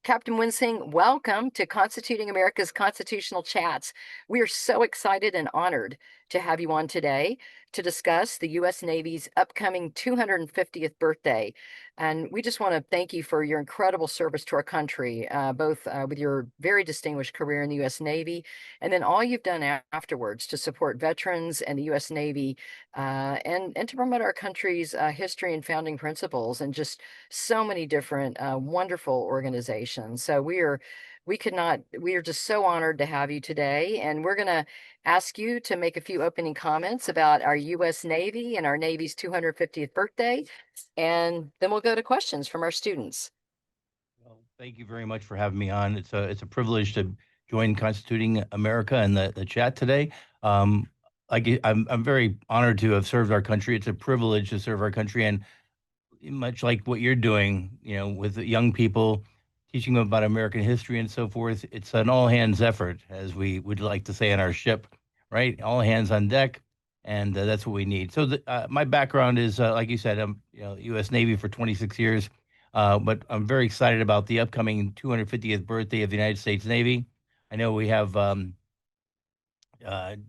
Captain Wensing, welcome to Constituting America's Constitutional Chats. We are so excited and honored to have you on today to discuss the U.S. Navy's upcoming 250th birthday. And we just want to thank you for your incredible service to our country, both with your very distinguished career in the U.S. Navy and then all you've done afterwards to support veterans and the U.S. Navy and to promote our country's history and founding principles and just so many different wonderful organizations. So we are just so honored to have you today. And we're going to ask you to make a few opening comments about our U.S. Navy and our Navy's 250th birthday. And then we'll go to questions from our students. Well, thank you very much for having me on. It's a privilege to join Constituting America and the chat today. I'm very honored to have served our country. It's a privilege to serve our country, and much like what you're doing, with the young people, teaching them about American history and so forth. It's an all hands effort, as we would like to say on our ship, right? All hands on deck, and that's what we need. So my background is, like you said, I'm U.S. Navy for 26 years, but I'm very excited about the upcoming 250th birthday of the United States Navy. I know we have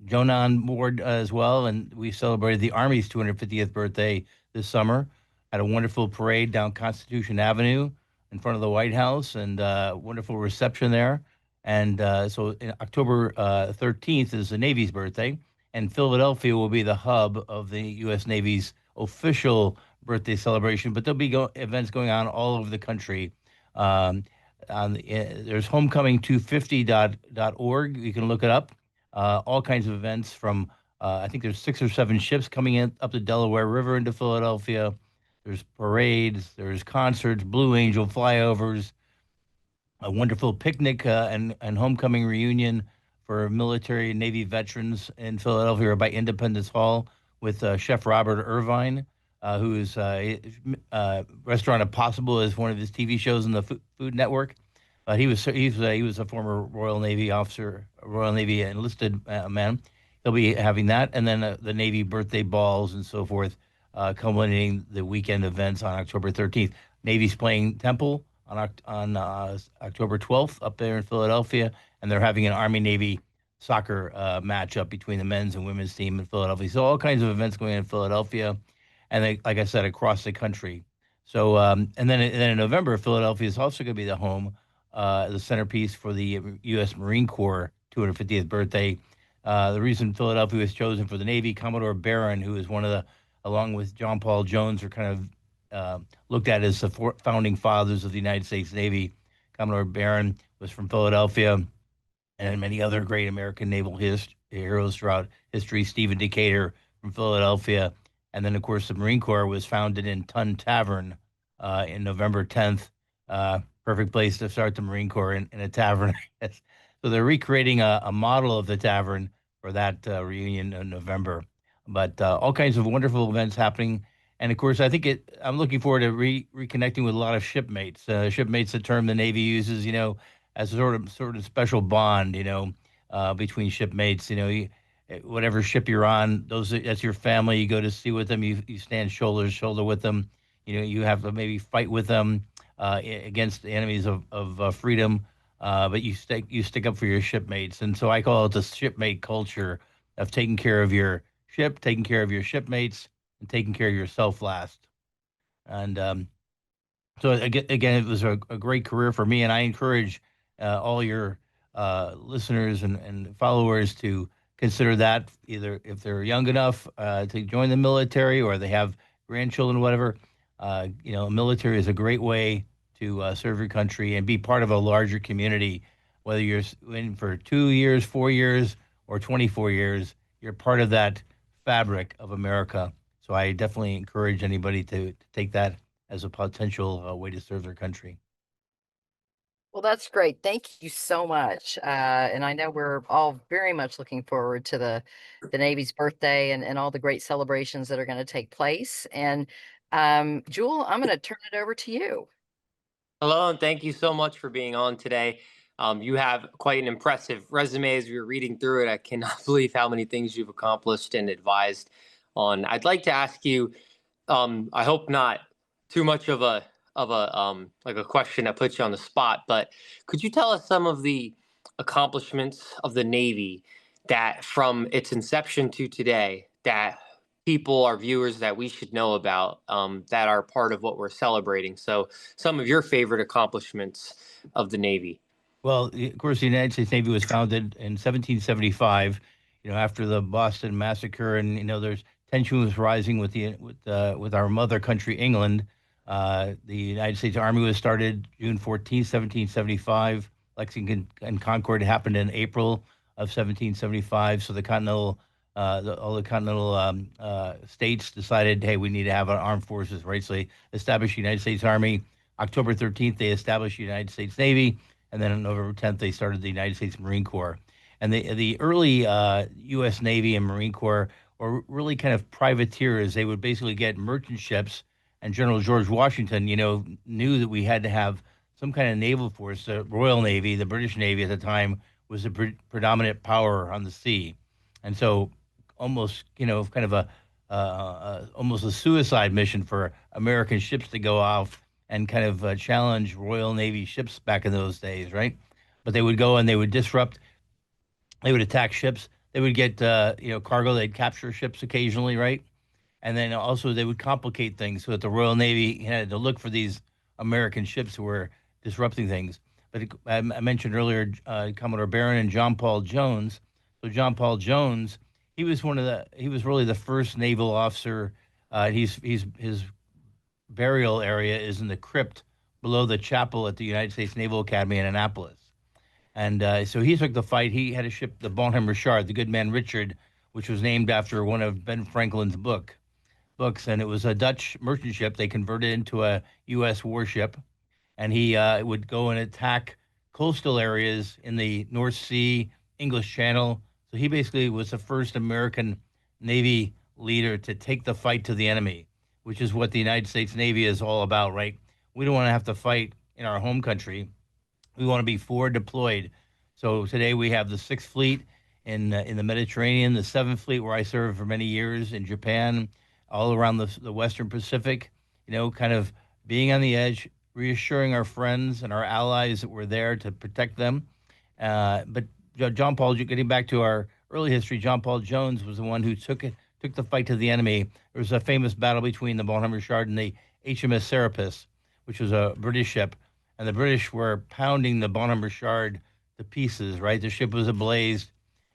Jonah on board as well, and we celebrated the Army's 250th birthday this summer. Had a wonderful parade down Constitution Avenue in front of the White House, and wonderful reception there. And so October 13th is the Navy's birthday, and Philadelphia will be the hub of the U.S. Navy's official birthday celebration. But there'll be events going on all over the country. There's homecoming250.org. You can look it up. All kinds of events from, I think there's 6 or 7 ships coming in up the Delaware River into Philadelphia. There's parades, there's concerts, Blue Angel flyovers, a wonderful picnic and homecoming reunion for military and Navy veterans in Philadelphia by Independence Hall with Chef Robert Irvine, whose Restaurant Impossible is one of his TV shows on the Food Network. He was a former Royal Navy officer, Royal Navy enlisted man. He'll be having that, and then the Navy birthday balls and so forth, culminating the weekend events on October 13th. Navy's playing Temple on October 12th up there in Philadelphia, and they're having an Army-Navy soccer matchup between the men's and women's team in Philadelphia. So all kinds of events going on in Philadelphia, and like I said, across the country. So and then in November, Philadelphia is also going to be the centerpiece for the U.S. Marine Corps 250th birthday. The reason Philadelphia was chosen for the Navy, Commodore Barron, who is one of the, along with John Paul Jones, are kind of looked at as the founding fathers of the United States Navy. Commodore Barron was from Philadelphia, and many other great American naval heroes throughout history. Stephen Decatur from Philadelphia. And then, of course, the Marine Corps was founded in Tun Tavern in November 10th. Perfect place to start the Marine Corps in a tavern. So they're recreating a model of the tavern for that reunion in November. But all kinds of wonderful events happening. And of course, I'm looking forward to reconnecting with a lot of shipmates. Shipmates, the term the Navy uses, as a sort of special bond, between shipmates. Whatever ship you're on, that's your family. You go to sea with them. You stand shoulder to shoulder with them. You have to maybe fight with them against the enemies of freedom. But you stick up for your shipmates, and so I call it the shipmate culture of taking care of your ship, taking care of your shipmates, and taking care of yourself last. And so again, it was a great career for me, and I encourage all your listeners and followers to consider that, either if they're young enough to join the military or they have grandchildren, whatever. Military is a great way to serve your country and be part of a larger community. Whether you're in for 2 years, 4 years, or 24 years, you're part of that fabric of America. So I definitely encourage anybody to take that as a potential way to serve their country. Well, that's great. Thank you so much. And I know we're all very much looking forward to the Navy's birthday and all the great celebrations that are going to take place. And Jewel, I'm going to turn it over to you. Hello, and thank you so much for being on today. You have quite an impressive resume as we were reading through it. I cannot believe how many things you've accomplished and advised on. I'd like to ask you, I hope not too much of of a like a question that puts you on the spot, but could you tell us some of the accomplishments of the Navy that from its inception to today that people, our viewers, that we should know about, that are part of what we're celebrating? So some of your favorite accomplishments of the Navy. Well, of course, the United States Navy was founded in 1775. After the Boston Massacre, and there's tension was rising with with our mother country, England. The United States Army was started June 14th, 1775. Lexington and Concord happened in April of 1775. So all the continental states decided, hey, we need to have an armed forces, right? So they established the United States Army. October 13th, they established the United States Navy, and then on November 10th, they started the United States Marine Corps. And the early U.S. Navy and Marine Corps were really kind of privateers. They would basically get merchant ships, and General George Washington, knew that we had to have some kind of naval force. The Royal Navy, the British Navy at the time, was the predominant power on the sea, and so almost, kind of almost a suicide mission for American ships to go off and kind of challenge Royal Navy ships back in those days, right? But they would go and they would disrupt, they would attack ships, they would get cargo, they'd capture ships occasionally, right? And then also they would complicate things so that the Royal Navy had to look for these American ships who were disrupting things. But I mentioned earlier Commodore Barron and John Paul Jones. So John Paul Jones, he was really the first naval officer. His burial area is in the crypt below the chapel at the United States Naval Academy in Annapolis. And so he took the fight. He had a ship, the Bonhomme Richard, the Good Man Richard, which was named after one of Ben Franklin's books, and it was a Dutch merchant ship. They converted it into a U.S. warship, and he would go and attack coastal areas in the North Sea, English Channel. So he basically was the first American Navy leader to take the fight to the enemy, which is what the United States Navy is all about, right? We don't want to have to fight in our home country. We want to be forward deployed. So today we have the Sixth Fleet in the Mediterranean, the Seventh Fleet, where I served for many years in Japan, all around the Western Pacific. Kind of being on the edge, reassuring our friends and our allies that we're there to protect them. But John Paul, getting back to our early history, John Paul Jones was the one who took the fight to the enemy. There was a famous battle between the Bonhomme Richard and the HMS Serapis, which was a British ship, and the British were pounding the Bonhomme Richard to pieces. Right, the ship was ablaze,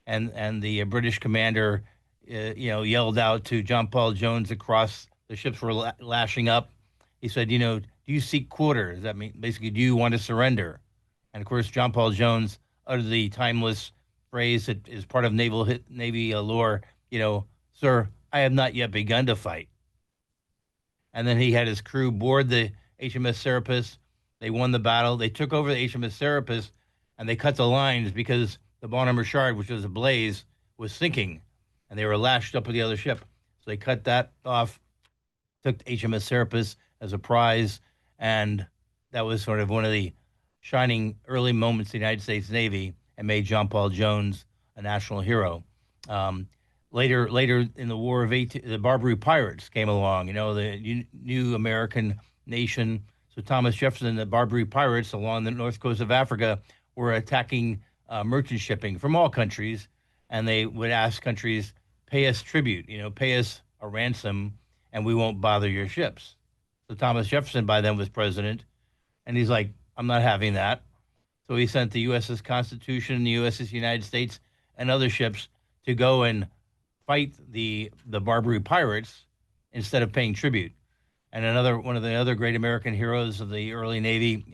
and the British commander, yelled out to John Paul Jones across the ships were lashing up. He said, do you seek quarter? Does that mean basically, do you want to surrender? And of course, John Paul Jones uttered the timeless phrase that is part of Navy lore, sir, I have not yet begun to fight. And then he had his crew board the HMS Serapis. They won the battle. They took over the HMS Serapis, and they cut the lines because the Bonhomme Richard, which was ablaze, was sinking, and they were lashed up with the other ship. So they cut that off, took HMS Serapis as a prize, and that was sort of one of the shining early moments of the United States Navy and made John Paul Jones a national hero. Later in the War of 18, the Barbary Pirates came along, the new American nation. So Thomas Jefferson and the Barbary Pirates along the north coast of Africa were attacking merchant shipping from all countries, and they would ask countries, pay us tribute, pay us a ransom, and we won't bother your ships. So Thomas Jefferson by then was president, and he's like, I'm not having that. So he sent the USS Constitution, the USS United States, and other ships to go and fight the Barbary pirates instead of paying tribute. And one of the other great American heroes of the early Navy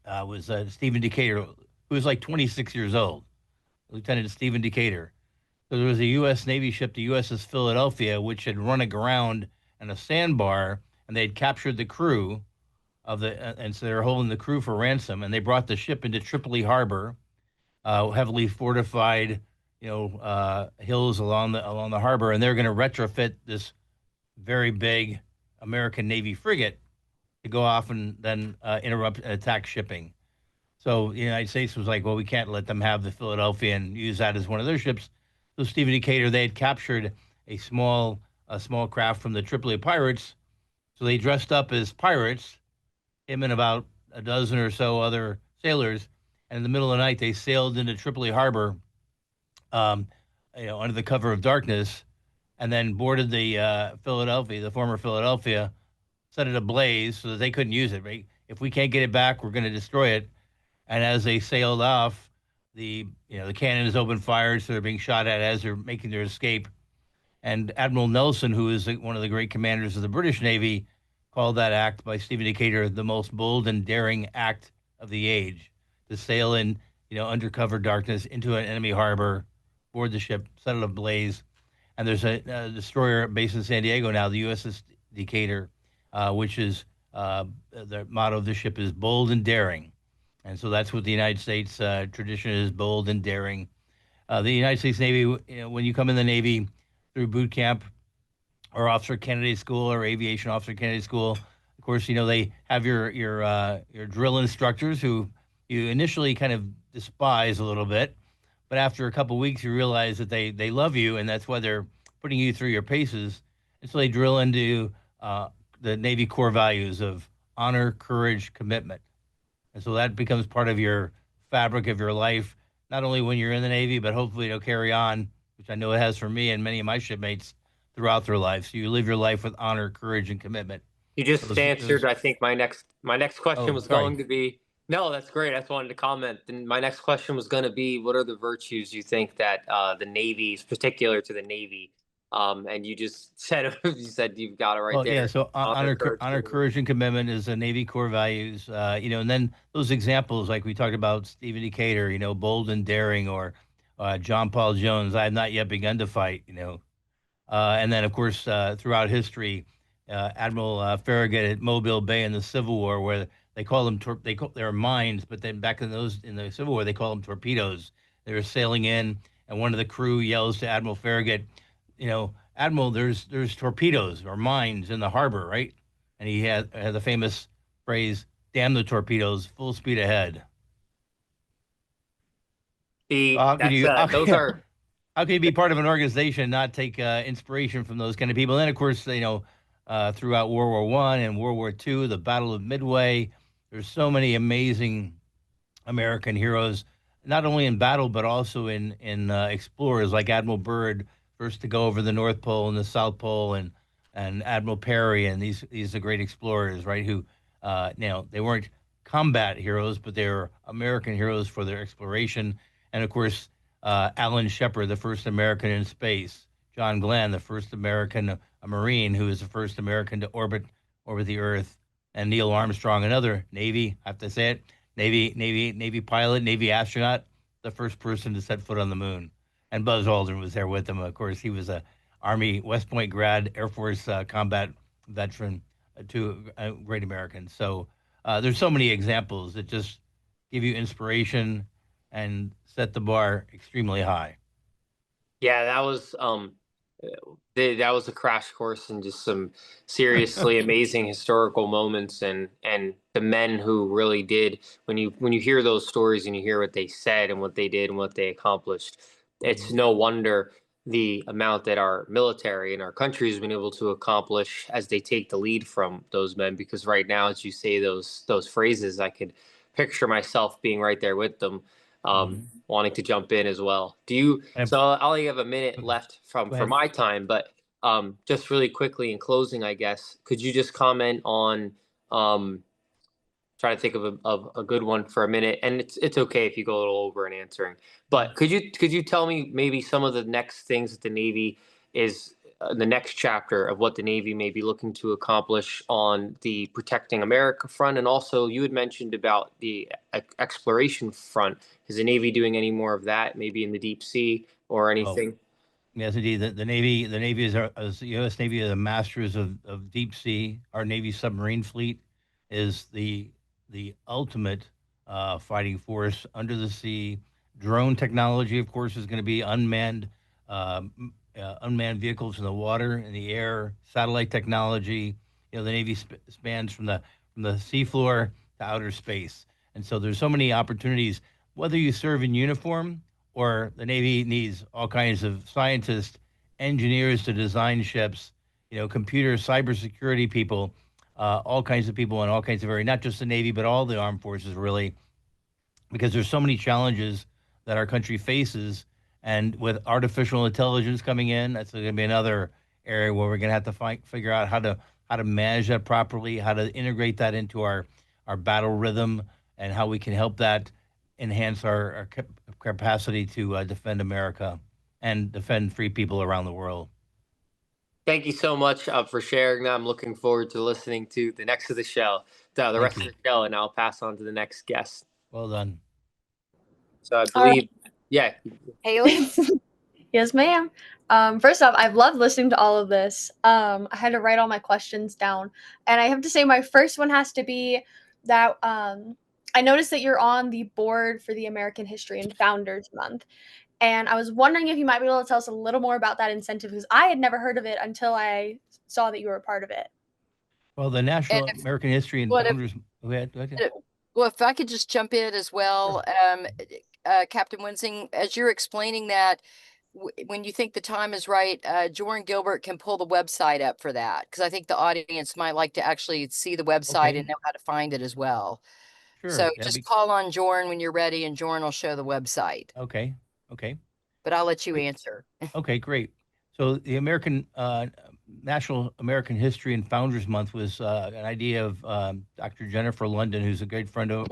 was Stephen Decatur, who was like 26 years old, Lieutenant Stephen Decatur. So there was a U.S. Navy ship, the USS Philadelphia, which had run aground in a sandbar, and they had captured the crew and so they were holding the crew for ransom, and they brought the ship into Tripoli Harbor, heavily fortified, hills along the harbor, and they're going to retrofit this very big American Navy frigate to go off and then interrupt and attack shipping. So the United States was like, well, we can't let them have the Philadelphia and use that as one of their ships. So Stephen Decatur, they had captured a small craft from the Tripoli pirates. So they dressed up as pirates, him and about a dozen or so other sailors. And in the middle of the night, they sailed into Tripoli Harbor, um, under the cover of darkness, and then boarded the Philadelphia, the former Philadelphia, set it ablaze so that they couldn't use it. Right? If we can't get it back, we're going to destroy it. And as they sailed off, the cannons opened fire, so they're being shot at as they're making their escape. And Admiral Nelson, who is one of the great commanders of the British Navy, called that act by Stephen Decatur the most bold and daring act of the age, to sail in, undercover darkness into an enemy harbor, board the ship, set it ablaze. And there's a destroyer based in San Diego now, the USS Decatur, which is the motto of the ship is bold and daring. And so that's what the United States tradition is, bold and daring. The United States Navy, when you come in the Navy through boot camp or officer candidate school or aviation officer candidate school, of course, they have your drill instructors who you initially kind of despise a little bit, but after a couple of weeks, you realize that they love you, and that's why they're putting you through your paces. And so they drill into the Navy core values of honor, courage, commitment. And so that becomes part of your fabric of your life, not only when you're in the Navy, but hopefully it'll carry on, which I know it has for me and many of my shipmates throughout their life. So you live your life with honor, courage, and commitment. You just answered, I think, my next question Oh, was sorry. going to be, no, that's great. I just wanted to comment. And my next question was going to be, what are the virtues you think that the Navy is particular to the Navy? And you just said you said you've got it right Well, yeah. there. So Honor, courage, honor, commitment. courage, and commitment is a Navy core values. And then those examples, like we talked about, Stephen Decatur, bold and daring, or John Paul Jones. I have not yet begun to fight. And then, of course, throughout history, Admiral Farragut at Mobile Bay in the Civil War, where they call them they're mines, but then back in the Civil War, they call them torpedoes. They were sailing in, and one of the crew yells to Admiral Farragut, Admiral, there's torpedoes or mines in the harbor, right? And he had the famous phrase, "Damn the torpedoes, full speed ahead." So The that's those are how can you be part of an organization and not take inspiration from those kind of people? And then, of course, throughout World War One and World War Two, the Battle of Midway, there's so many amazing American heroes, not only in battle but also in explorers like Admiral Byrd, first to go over the North Pole and the South Pole, and Admiral Perry, and these are great explorers, right? Who, they weren't combat heroes, but they were American heroes for their exploration, and of course, Alan Shepard, the first American in space, John Glenn, the first American Marine, who is the first American to orbit the Earth, and Neil Armstrong, another Navy, I have to say it, Navy pilot, Navy astronaut, the first person to set foot on the moon. And Buzz Aldrin was there with him. Of course, he was a Army West Point grad, Air Force combat veteran, to a great American. So there's so many examples that just give you inspiration and set the bar extremely high. Yeah, that was a crash course in just some seriously amazing historical moments, and the men who really did, when you hear those stories and you hear what they said and what they did and what they accomplished, it's Mhm. no wonder the amount that our military and our country has been able to accomplish as they take the lead from those men. Because right now, as you say those phrases, I could picture myself being right there with them, Mhm. wanting to jump in as well. Do you? And So I only have a minute okay, left from go for ahead. my time, but just really quickly in closing, I guess, could you just comment on um, trying to think of a good one for a minute, and it's okay if you go a little over in answering. Mhm. But could you tell me maybe some of the next things that the Navy is the next chapter of what the Navy may be looking to accomplish on the protecting America front, and also you had mentioned about the exploration front. Is the Navy doing any more of that, maybe in the deep sea or Oh, anything? yes, indeed. The Navy as the U.S. Navy are the masters of deep sea. Our Navy submarine fleet is the ultimate fighting force under the sea. Drone technology, of course, is going to be unmanned vehicles in the water, in the air, satellite technology. The Navy spans from the seafloor to outer space, and so there's so many opportunities. Whether you serve in uniform or the Navy needs all kinds of scientists, engineers to design ships, computer cybersecurity people. all kinds of people in all kinds of areas, not just the Navy, but all the armed forces, really, because there's so many challenges that our country faces. And with artificial intelligence coming in, that's going to be another area where we're going to have to figure out how to manage that properly, how to integrate that into our battle rhythm, and how we can help that enhance our capacity to defend America and defend free people around the world. Thank you so much for sharing that. I'm looking forward to listening to the next of the Thank rest of you. the show, and I'll pass on to the next guest. Well done. So I All right. believe, yeah. Haley? Yes, ma'am. First off, I've loved listening to all of this. I had to write all my questions down, and I have to say my first one has to be that I noticed that you're on the board for the American History and Founders Month, and I was wondering if you might be able to tell us a little more about that incentive because I had never heard of it until I saw that you were a part of it. Well, the And National if, American History and what if, Founders. Go ahead. Go ahead. well, if I could just jump in as Sure. well, Captain Wensing, as you're explaining that, when you think the time is right, Joran Gilbert can pull the website up for that because I think the audience might like to actually see the website Okay. and know how to find it as well. Sure. So That'd just be call on Joran when you're ready, and Joran will show the website. okay. Okay. But I'll let you Great. answer. Okay, great. So the American National American History and Founders Month was an idea of Dr. Jennifer London, who's a great friend of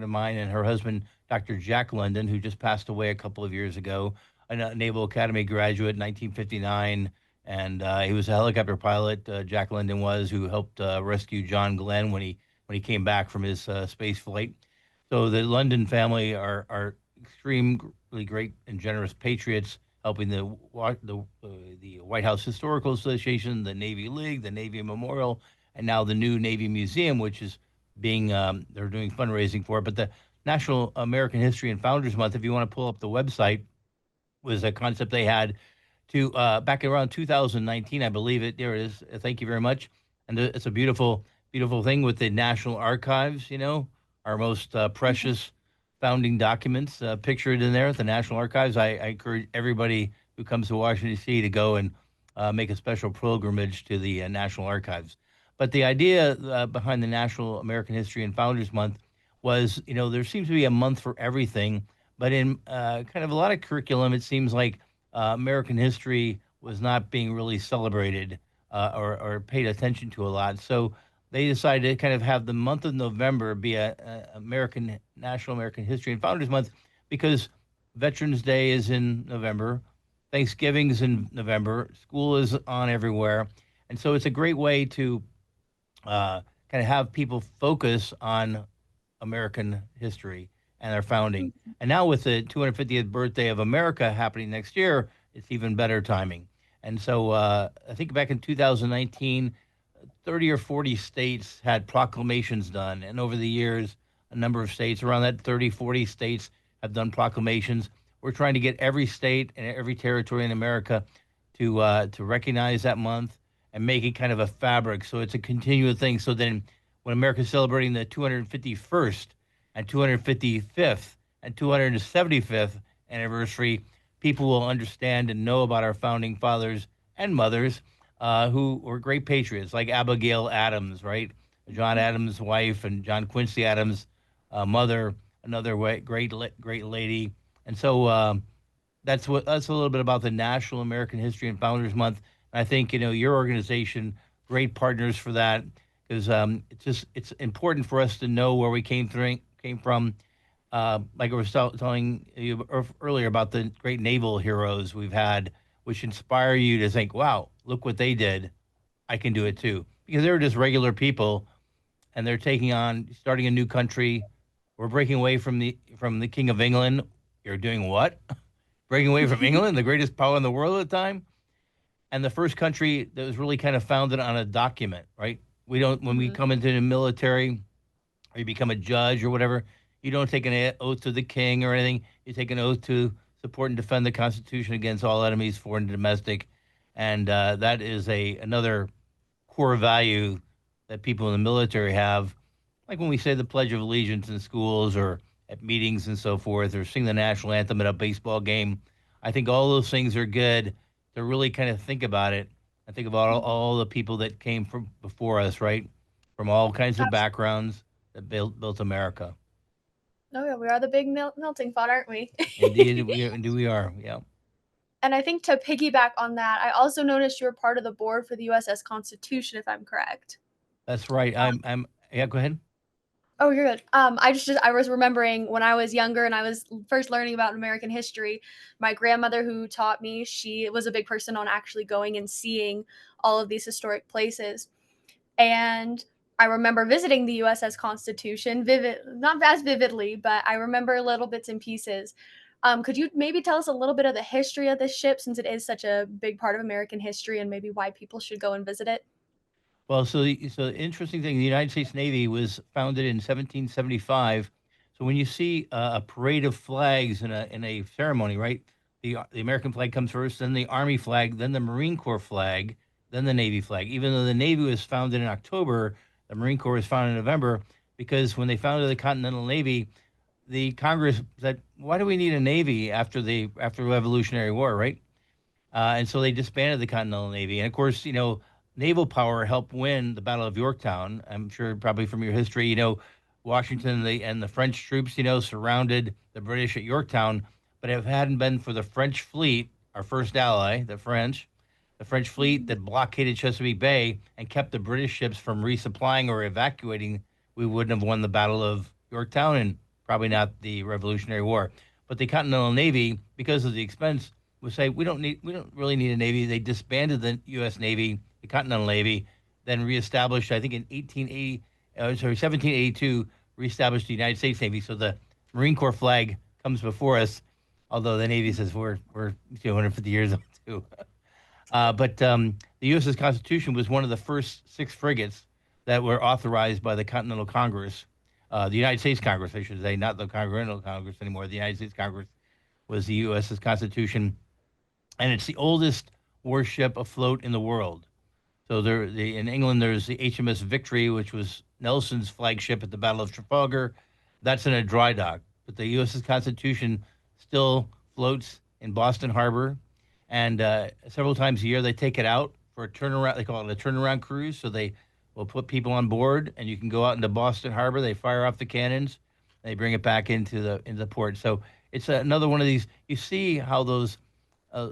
mine, and her husband, Dr. Jack London, who just passed away a couple of years ago, a Naval Academy graduate in 1959, and he was a helicopter pilot. Jack London was who helped rescue John Glenn when he came back from his space flight. So the London family are extremely great and generous patriots, helping the White House Historical Association, the Navy League, the Navy Memorial, and now the new Navy Museum, which is being they're doing fundraising for it. But the National American History and Founders Month, if you want to pull up the website, was a concept they had to back around 2019, I believe it. There it is. Thank you very much. And it's a beautiful thing with the National Archives. You know, our most precious founding documents pictured in there at the National Archives. I encourage everybody who comes to Washington D.C. to go and make a special pilgrimage to the National Archives. But the idea behind the National American History and Founders Month was, you know, there seems to be a month for everything, but in kind of a lot of curriculum, it seems like American history was not being really celebrated or paid attention to a lot. So they decided to kind of have the month of November be a American National American History and Founders Month because Veterans Day is in November, Thanksgiving's in November, school is on everywhere, and so it's a great way to kind of have people focus on American history and their founding. And now with the 250th birthday of America happening next year, it's even better timing. And so I think back in 2019, 30 or 40 states had proclamations done. And over the years, a number of states, around that 30, 40 states, have done proclamations. We're trying to get every state and every territory in America to recognize that month and make it kind of a fabric. So it's a continual thing. So then when America's celebrating the 251st and 255th and 275th anniversary, people will understand and know about our founding fathers and mothers who were great patriots, like Abigail Adams, right? John Adams' wife and John Quincy Adams' mother, another great lady. And so that's a little bit about the National American History and Founders Month. And I think your organization, great partners for that, because it's important for us to know where we came from. Like I was telling you earlier about the great naval heroes we've had, which inspire you to think, "Wow, look what they did! I can do it too." Because they were just regular people, and they're starting a new country. We're breaking away from the King of England. You're doing what? Breaking away from England, the greatest power in the world at the time, and the first country that was really kind of founded on a document, right? We don't when we Mhm. come into the military or you become a judge or whatever, you don't take an oath to the king or anything. You take an oath to support and defend the Constitution against all enemies, foreign and domestic, and that is another core value that people in the military have, like when we say the Pledge of Allegiance in schools or at meetings and so forth, or sing the national anthem at a baseball game. I think all those things are good to really kind of think about it. I think about all the people that came from before us, right? from all kinds of Abs- backgrounds that built America. Oh yeah, we are the big melting pot, aren't we? Indeed we are. Yeah, And I think to piggyback on that, I also noticed you were part of the board for the USS Constitution, if I'm correct. that's right. Yeah. Go ahead. Oh, you're good. I was remembering when I was younger and I was first learning about American history. My grandmother, who taught me, she was a big person on actually going and seeing all of these historic places. And I remember visiting the USS Constitution, not as vividly, but I remember little bits and pieces. Could you maybe tell us a little bit of the history of this ship, since it is such a big part of American history, and maybe why people should go and visit it? Well, so the interesting thing, the United States Navy was founded in 1775. So when you see a parade of flags in a ceremony, right? The American flag comes first, then the Army flag, then the Marine Corps flag, then the Navy flag. Even though the Navy was founded in October, the Marine Corps was founded in November because when they founded the Continental Navy, the Congress said, "Why do we need a navy after the Revolutionary War, right?" And so they disbanded the Continental Navy. And of course, naval power helped win the Battle of Yorktown. I'm sure probably from your history, Washington and the French troops, surrounded the British at Yorktown. But if it hadn't been for the French fleet, our first ally, the French fleet that blockaded Chesapeake Bay and kept the British ships from resupplying or evacuating, we wouldn't have won the Battle of Yorktown and probably not the Revolutionary War. But the Continental Navy, because of the expense, would say we don't really need a navy. They disbanded the U.S. Navy, the Continental Navy, then reestablished. I think in 1782, reestablished the United States Navy. So the Marine Corps flag comes before us, although the Navy says we're 250 years old too. But the U.S.'s Constitution was one of the first 6 frigates that were authorized by the Continental Congress, the United States Congress, I should say, not the Continental Congress anymore. The United States Congress was the U.S.'s Constitution, and it's the oldest warship afloat in the world. So in England, there's the HMS Victory, which was Nelson's flagship at the Battle of Trafalgar. That's in a dry dock, but the U.S.'s Constitution still floats in Boston Harbor, and several times a year they take it out for a turnaround. They call it a turnaround cruise. So they will put people on board, and you can go out into Boston Harbor. They fire off the cannons, and they bring it back into the port. So it's another one of these. You see how those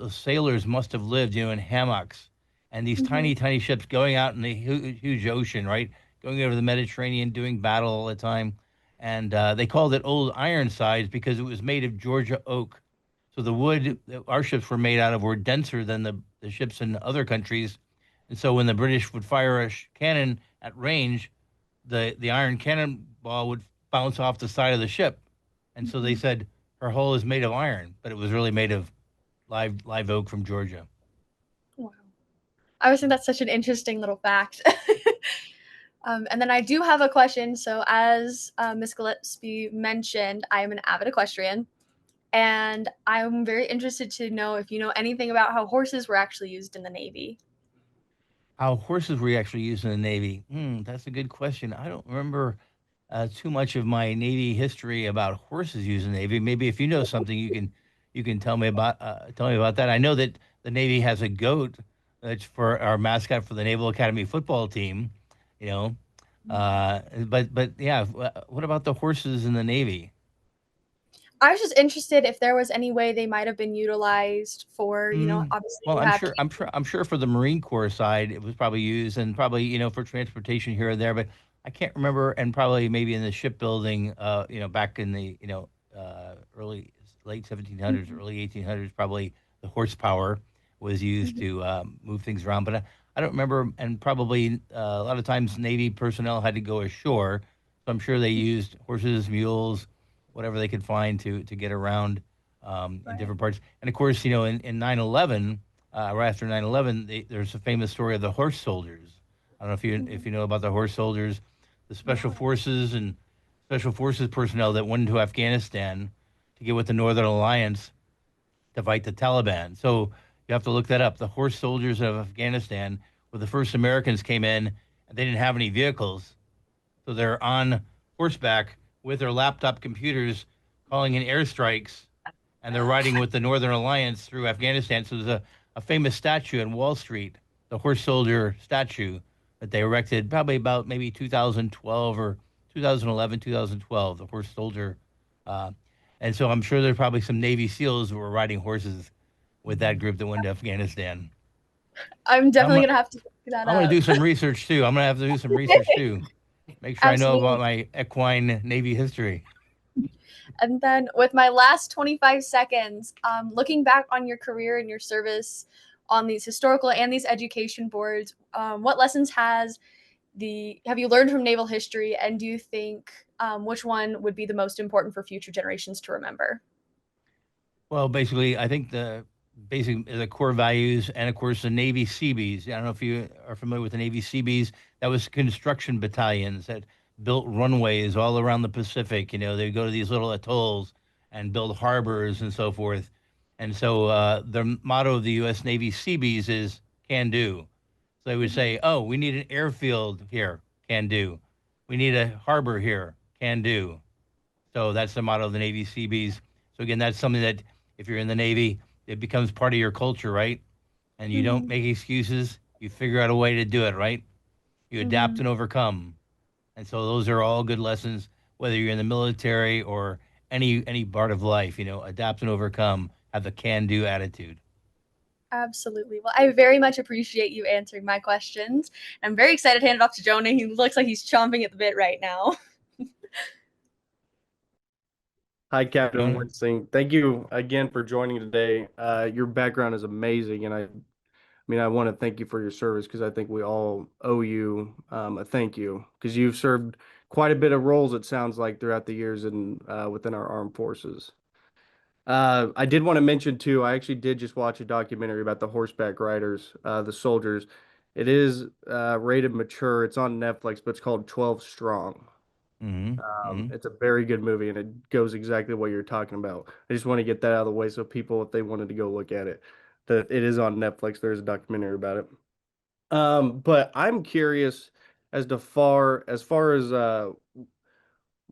sailors must have lived, in hammocks, and these Mhm. tiny, tiny ships going out in the huge ocean, right? Going over the Mediterranean, doing battle all the time. And they called it Old Ironsides because it was made of Georgia oak. So the wood that our ships were made out of were denser than the ships in other countries. And so when the British would fire a cannon at range, the iron cannonball would bounce off the side of the ship. And so they Mhm. said her hull is made of iron, but it was really made of live oak from Georgia. Wow. I always think that's such an interesting little fact. And then I do have a question. So, as Ms. Gillespie mentioned, I am an avid equestrian, and I'm very interested to know if you know anything about how horses were actually used in the Navy. How horses were actually used in the Navy? That's a good question. I don't remember too much of my Navy history about horses using the Navy. Maybe if you know something, you can tell me about that. I know that the Navy has a goat that's for our mascot for the Naval Academy football team. You know, but yeah. What about the horses in the Navy? I was just interested if there was any way they might have been utilized for, Mm, obviously well, you I'm have. sure. I'm sure. I'm sure for the Marine Corps side, it was probably used, and probably for transportation here or there. But I can't remember, and probably maybe in the shipbuilding, back in the early late 1700s, Mhm, early 1800s, probably the horsepower was used mhm, to move things around. But I don't remember, and probably a lot of times Navy personnel had to go ashore, so I'm sure they used horses, mules, whatever they could find to get around in right. different parts. And of course, in 9/11, right after 9/11, there's a famous story of the horse soldiers. I don't know if Mhm. you know about the horse soldiers, the special No. forces and special forces personnel that went into Afghanistan to get with the Northern Alliance to fight the Taliban. So you have to look that up. The horse soldiers of Afghanistan were the first Americans came in, and they didn't have any vehicles, so they're on horseback with their laptop computers calling in airstrikes, and they're riding with the Northern Alliance through Afghanistan. So there's a famous statue in Wall Street, the horse soldier statue, that they erected probably about maybe 2012 or 2011, 2012, the horse soldier. Uh, and so I'm sure there's probably some Navy SEALs who were riding horses with that group that went to Afghanistan. I'm I'm definitely gonna, gonna have to look that I'm gonna up. do some research too. I'm gonna have to do some research too. Make sure I know about Absolutely. my equine Navy history. And then with my last 25 seconds, looking back on your career and your service on these historical and these education boards, what lessons have you learned from naval history, and do you think which one would be the most important for future generations to remember? Well, basically, I think the core values, and of course the Navy Seabees. I don't know if you are familiar with the Navy Seabees. That was construction battalions that built runways all around the Pacific. They go to these little atolls and build harbors and so forth. And so the motto of the U.S. Navy Seabees is "Can do." So they would Mhm. say, "Oh, we need an airfield here. Can do. We need a harbor here. Can do." So that's the motto of the Navy Seabees. So again, that's something that if you're in the Navy, it becomes part of your culture, right? And you don't Mhm. make excuses. You figure out a way to do it, right? You adapt Mhm. and overcome. And so those are all good lessons, whether you're in the military or any part of life. Adapt and overcome. Have the can-do attitude. Absolutely. Well, I very much appreciate you answering my questions. I'm very excited to hand it off to Jonah. He looks like he's chomping at the bit right now. Hi, Captain Jonah? Wensing. Thank you again for joining today. Your background is amazing, and I want to thank you for your service because I think we all owe you a thank you because you've served quite a bit of roles, it sounds like, throughout the years and within our armed forces. I did want to mention too, I actually did just watch a documentary about the horseback riders, the soldiers. It is rated mature. It's on Netflix, but it's called 12 Strong. Mm-hmm. Mm-hmm. It's a very good movie and it goes exactly what you're talking about. I just want to get that out of the way so people, if they wanted to go look at it, that it is on Netflix. There's a documentary about it. But I'm curious as far as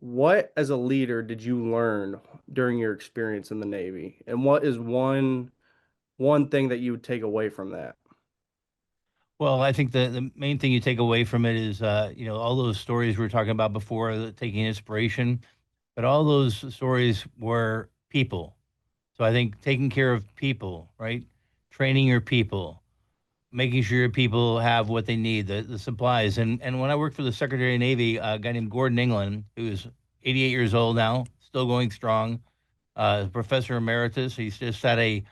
what as a leader did you learn during your experience in the Navy? And what is one thing that you would take away from that? Well, I think the main thing you take away from it is, all those stories we were talking about before, taking inspiration, but all those stories were people. So I think taking care of people, right? Training your people, making sure your people have what they need, the supplies. And when I worked for the Secretary of Navy, a guy named Gordon England, who's 88 years old now, still going strong, professor emeritus. He's just had a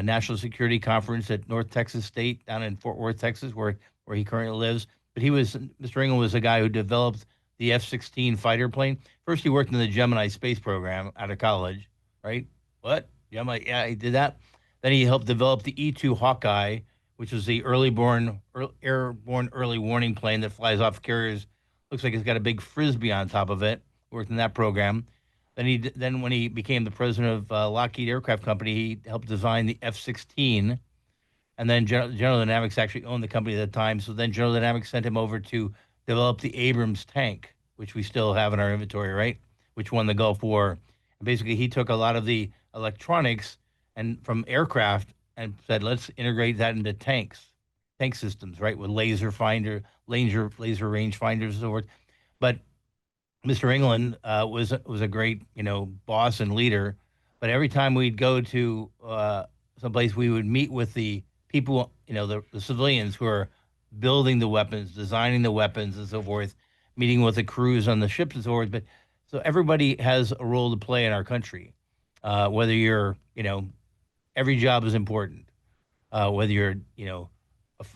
national security conference at North Texas State down in Fort Worth, Texas, where he currently lives. But Mr. England was a guy who developed the F-16 fighter plane. First, he worked in the Gemini space program out of college, right? What? Gemini? Yeah, he did that. Then he helped develop the E-2 Hawkeye, which was the airborne early warning plane that flies off carriers. Looks like it's got a big frisbee on top of it. Worked in that program. Then when he became the president of Lockheed Aircraft Company, he helped design the F-16. And then General Dynamics actually owned the company at the time. So then General Dynamics sent him over to develop the Abrams tank, which we still have in our inventory, right? Which won the Gulf War. And basically, he took a lot of the electronics and from aircraft and said, let's integrate that into tank systems, right? With laser range finders and so forth. But Mr. England was a great boss and leader, but every time we'd go to someplace, we would meet with the people, the civilians who are building the weapons, designing the weapons, and so forth, meeting with the crews on the ships and so forth. But so everybody has a role to play in our country, whether you're every job is important, whether you're,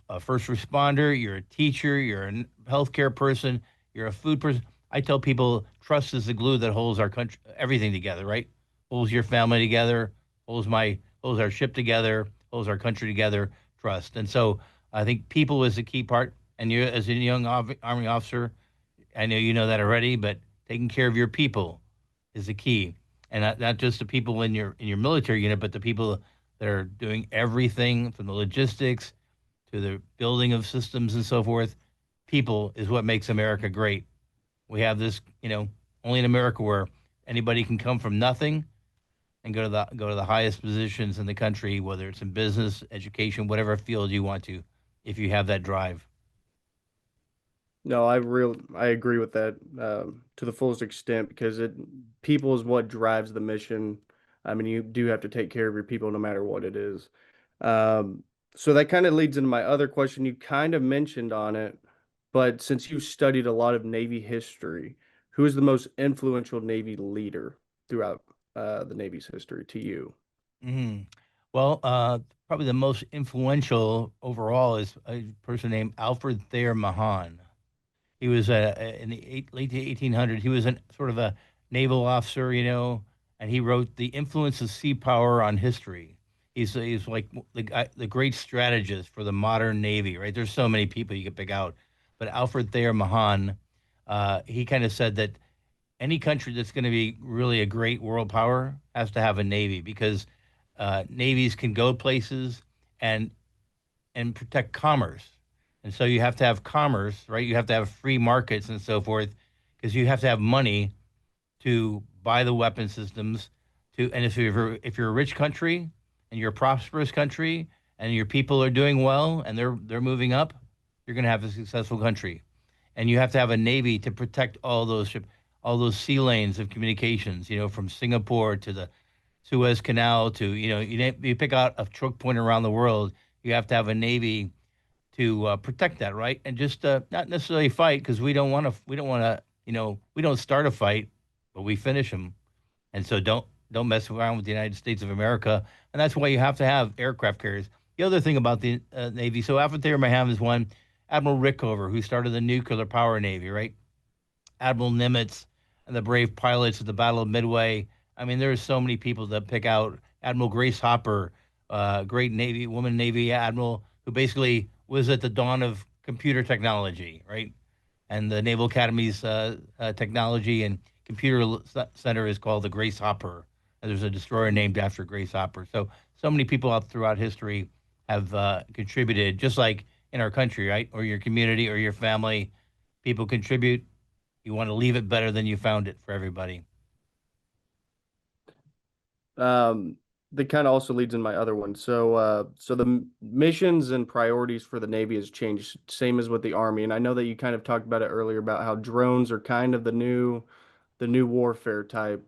a first responder, you're a teacher, you're a healthcare person, you're a food person. I tell people trust is the glue that holds our country, everything together, right? Holds your family together, holds our ship together, holds our country together. Trust, and so I think people is the key part. And you, as a young Army officer, I know you know that already, but taking care of your people is the key, and not just the people in your military unit, but the people that are doing everything from the logistics to the building of systems and so forth. People is what makes America great. We have this, only in America where anybody can come from nothing and go to the highest positions in the country, whether it's in business, education, whatever field you want to, if you have that drive. No, I agree with that to the fullest extent because people is what drives the mission. I mean, you do have to take care of your people no matter what it is. Um, so that kind of leads into my other question. You kind of mentioned on it, but since you studied a lot of Navy history, who is the most influential Navy leader throughout the Navy's history to you? Hmm. Well, probably the most influential overall is a person named Alfred Thayer Mahan. He was in the late 1800s. He was sort of a naval officer, and he wrote "The Influence of Sea Power on History." He's like the great strategist for the modern Navy, right? There's so many people you could pick out, but Alfred Thayer Mahan, he kind of said that any country that's going to be really a great world power has to have a navy because navies can go places and protect commerce. And so you have to have commerce, right? You have to have free markets and so forth, because you have to have money to buy the weapon systems. And if you're a rich country and you're a prosperous country and your people are doing well and they're moving up, you're going to have a successful country. And you have to have a navy to protect all those sea lanes of communications. From Singapore to the Suez Canal to you pick out a choke point around the world. You have to have a navy to protect that, right? And just not necessarily fight because we don't want to, we don't start a fight, but we finish them. And so don't mess around with the United States of America. And that's why you have to have aircraft carriers. The other thing about the Navy, so Alfred Thayer Mahan is one, Admiral Rickover, who started the nuclear power Navy, right? Admiral Nimitz and the brave pilots at the Battle of Midway. I mean, there are so many people to pick out. Admiral Grace Hopper, great Navy woman Navy admiral, who basically was at the dawn of computer technology, right? And the Naval Academy's technology and computer center is called the Grace Hopper. And there's a destroyer named after Grace Hopper. So many people out throughout history have contributed, just like in our country, right? Or your community or your family. People contribute. You want to leave it better than you found it for everybody. Um, that kind of also leads in my other one. So the missions and priorities for the Navy has changed, same as with the Army. And I know that you kind of talked about it earlier about how drones are kind of the new warfare type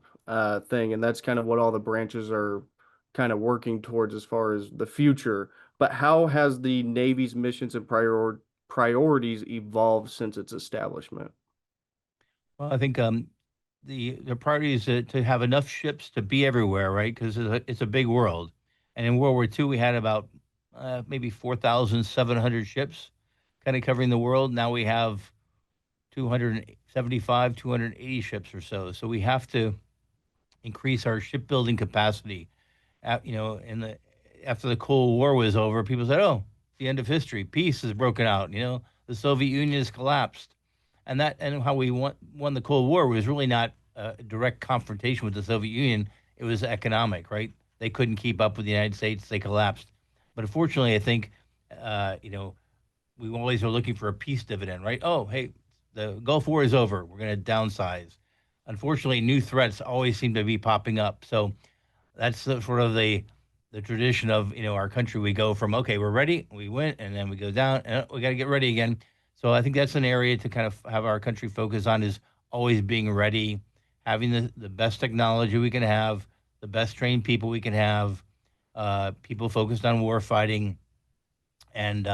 thing, and that's kind of what all the branches are kind of working towards as far as the future. But how has the Navy's missions and priorities evolved since its establishment? Well, I think the priority is to have enough ships to be everywhere, right? Because it's a big world. And in World War II, we had about maybe 4,700 ships kind of covering the world. Now we have 275, 280 ships or so. So we have to increase our shipbuilding capacity. In the after the Cold War was over, people said, "Oh, it's the end of history. Peace has broken out. The Soviet Union has collapsed." And how we won the Cold War was really not a direct confrontation with the Soviet Union. It was economic, right? They couldn't keep up with the United States. They collapsed. But unfortunately, I think, uh, you know, we always are looking for a peace dividend, right? Oh, hey, the Gulf War is over. We're going to downsize. Unfortunately, new threats always seem to be popping up. So that's sort of the tradition of our country. We go from okay, we're ready, we win, and then we go down, and we got to get ready again. So I think that's an area to kind of have our country focus on is always being ready, having the best technology we can have, the best trained people we can have, people focused on war fighting, and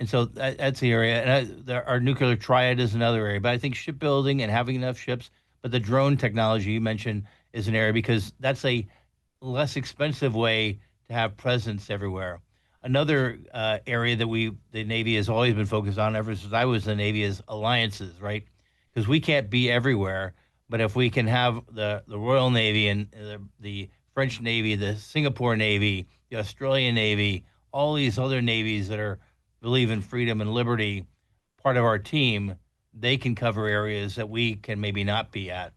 so that's the area. And our nuclear triad is another area. But I think shipbuilding and having enough ships, but the drone technology you mentioned is an area because that's a less expensive way to have presence everywhere. Another area that the Navy has always been focused on ever since I was in the Navy is alliances, right? Because we can't be everywhere, but if we can have the Royal Navy and the French Navy, the Singapore Navy, the Australian Navy, all these other navies that are believe in freedom and liberty, part of our team, they can cover areas that we can maybe not be at.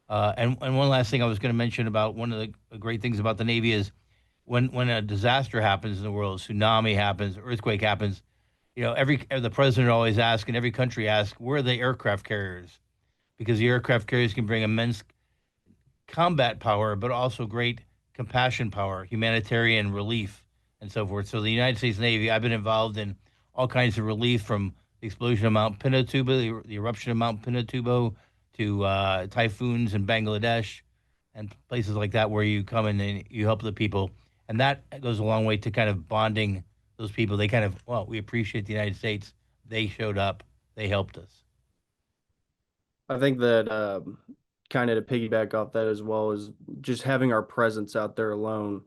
And one last thing I was going to mention about one of the great things about the Navy is when a disaster happens in the world, tsunami happens, earthquake happens, every the president always asks and every country asks, where are the aircraft carriers? Because the aircraft carriers can bring immense combat power, but also great compassion power, humanitarian relief, and so forth. So the United States Navy, I've been involved in all kinds of relief from the explosion of Mount Pinatubo, the eruption of Mount Pinatubo, to typhoons in Bangladesh and places like that where you come in and you help the people. And that goes a long way to kind of bonding those people. They kind of, well, we appreciate the United States. They showed up, they helped us. I think that kind of to piggyback off that as well is just having our presence out there alone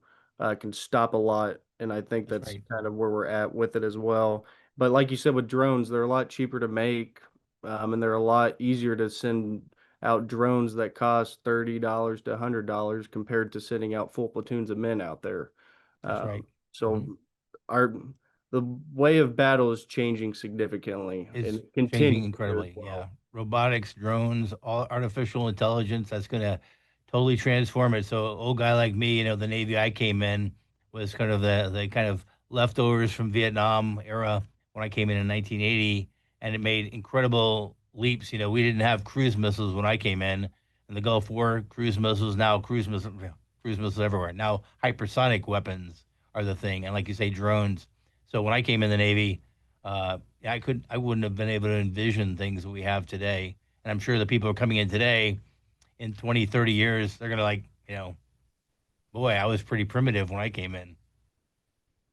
can stop a lot. And I think That's that's right. kind of where we're at with it as well. But like you said, with drones, they're a lot cheaper to make, and they're a lot easier to send out drones that cost $30 to $100 compared to sending out full platoons of men out there. That's right. So our the way of battle is changing significantly and Is it changing continues to as incredibly. Yeah, well. robotics, drones, all artificial intelligence. That's going to totally transform it. So, old guy like me, the Navy I came in was kind of the kind of leftovers from Vietnam era when I came in 1980, and it made incredible leaps. We didn't have cruise missiles when I came in the Gulf War. Cruise missiles now cruise missiles everywhere. Now hypersonic weapons are the thing, and like you say, drones. So when I came in the Navy. Yeah, I wouldn't have been able to envision things that we have today. And I'm sure the people who are coming in today in 20, 30 years, they're going to boy, I was pretty primitive when I came in.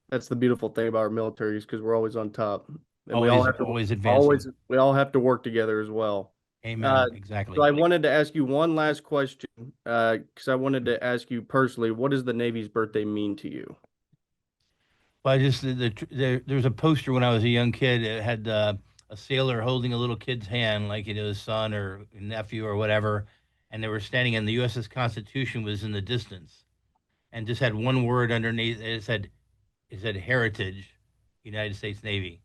That's the beautiful thing about our military is because we're always on top, and we all Always, have to always advancing. work together as well. Uh, Amen. so Exactly. I wanted to ask you one last question, because I wanted to ask you personally, what does the Navy's birthday mean to you? Well, I just, there was a poster when I was a young kid. It had a sailor holding a little kid's hand, like, his son or nephew or whatever. And they were standing, and the USS Constitution was in the distance and just had one word underneath. It said heritage, United States Navy.